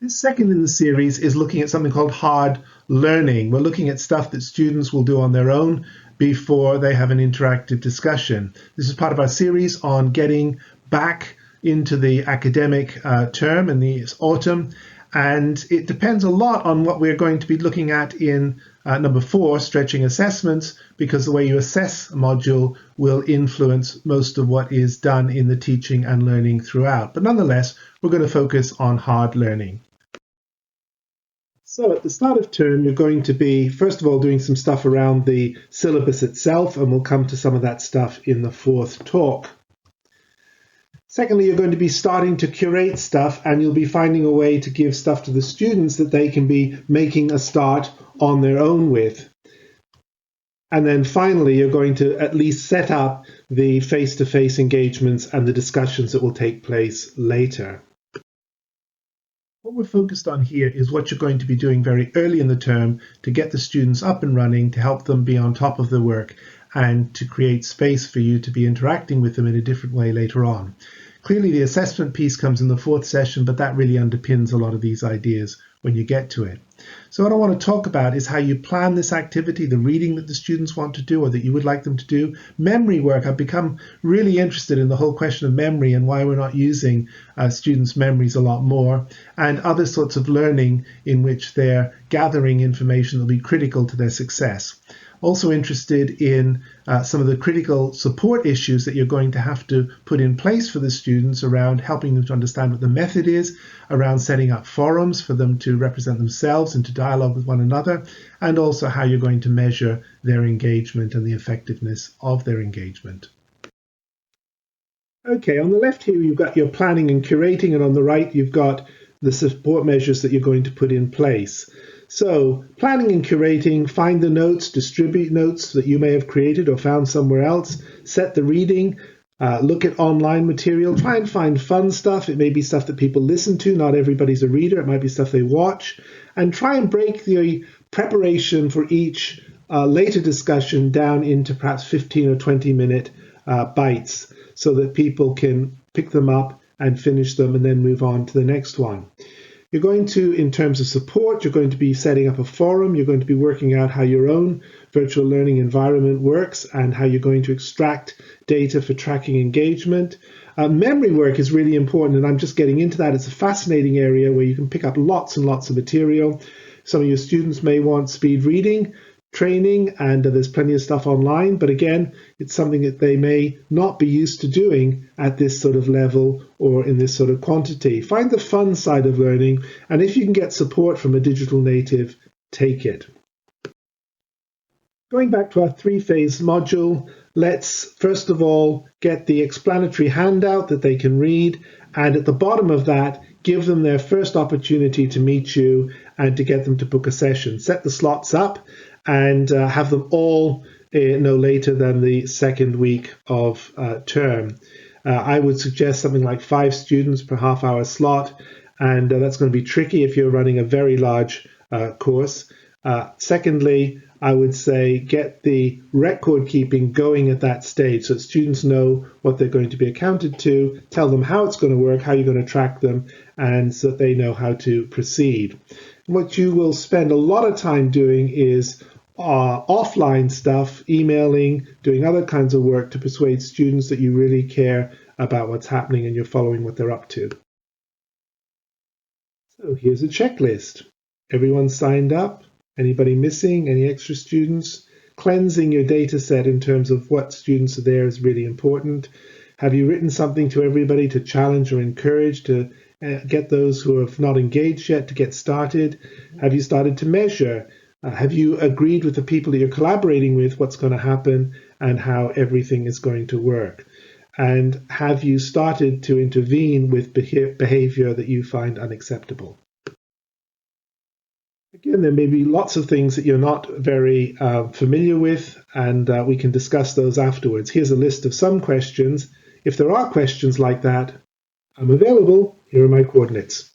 This second in the series is looking at something called hard learning. We're looking at stuff that students will do on their own before they have an interactive discussion. This is part of our series on getting back into the academic term in the autumn. And it depends a lot on what we're going to be looking at in number 4, stretching assessments, because the way you assess a module will influence most of what is done in the teaching and learning throughout. But nonetheless, we're going to focus on hard learning. So at the start of term, you're going to be, first of all, doing some stuff around the syllabus itself, and we'll come to some of that stuff in the 4th talk. Secondly, you're going to be starting to curate stuff, and you'll be finding a way to give stuff to the students that they can be making a start on their own with. And then finally, you're going to at least set up the face-to-face engagements and the discussions that will take place later. What we're focused on here is what you're going to be doing very early in the term to get the students up and running, to help them be on top of the work, and to create space for you to be interacting with them in a different way later on. Clearly, the assessment piece comes in the 4th session, but that really underpins a lot of these ideas when you get to it. So what I want to talk about is how you plan this activity, the reading that the students want to do or that you would like them to do. Memory work, I've become really interested in the whole question of memory and why we're not using students' memories a lot more, and other sorts of learning in which they're gathering information that will be critical to their success. Also interested in some of the critical support issues that you're going to have to put in place for the students around helping them to understand what the method is, around setting up forums for them to represent themselves and to dialogue with one another, and also how you're going to measure their engagement and the effectiveness of their engagement. Okay, on the left here you've got your planning and curating, and on the right you've got the support measures that you're going to put in place. So planning and curating, find the notes, distribute notes that you may have created or found somewhere else, set the reading, look at online material, try and find fun stuff. It may be stuff that people listen to, not everybody's a reader, it might be stuff they watch, and try and break the preparation for each later discussion down into perhaps 15 or 20-minute bites so that people can pick them up and finish them and then move on to the next one. You're going to, in terms of support, you're going to be setting up a forum. You're going to be working out how your own virtual learning environment works and how you're going to extract data for tracking engagement. Memory work is really important, and I'm just getting into that. It's a fascinating area where you can pick up lots and lots of material. Some of your students may want speed reading training, and there's plenty of stuff online, but again, it's something that they may not be used to doing at this sort of level or in this sort of quantity. Find the fun side of learning, and if you can get support from a digital native, take it. Going back to our 3-phase module, let's first of all get the explanatory handout that they can read, and at the bottom of that, give them their first opportunity to meet you and to get them to book a session. Set the slots up and have them all no later than the 2nd week of term. I would suggest something like 5 students per half-hour slot, and that's going to be tricky if you're running a very large course. Secondly, I would say get the record keeping going at that stage so that students know what they're going to be accounted to, tell them how it's going to work, how you're going to track them, and so that they know how to proceed. What you will spend a lot of time doing is offline stuff, emailing, doing other kinds of work to persuade students that you really care about what's happening and you're following what they're up to. So here's a checklist. Everyone signed up? Anybody missing? Any extra students? Cleansing your data set in terms of what students are there is really important. Have you written something to everybody to challenge or encourage to get those who have not engaged yet to get started? Have you started to measure? Have you agreed with the people that you're collaborating with what's going to happen and how everything is going to work? And have you started to intervene with behavior that you find unacceptable? Again, there may be lots of things that you're not very familiar with, and we can discuss those afterwards. Here's a list of some questions. If there are questions like that, I'm available. Here are my coordinates.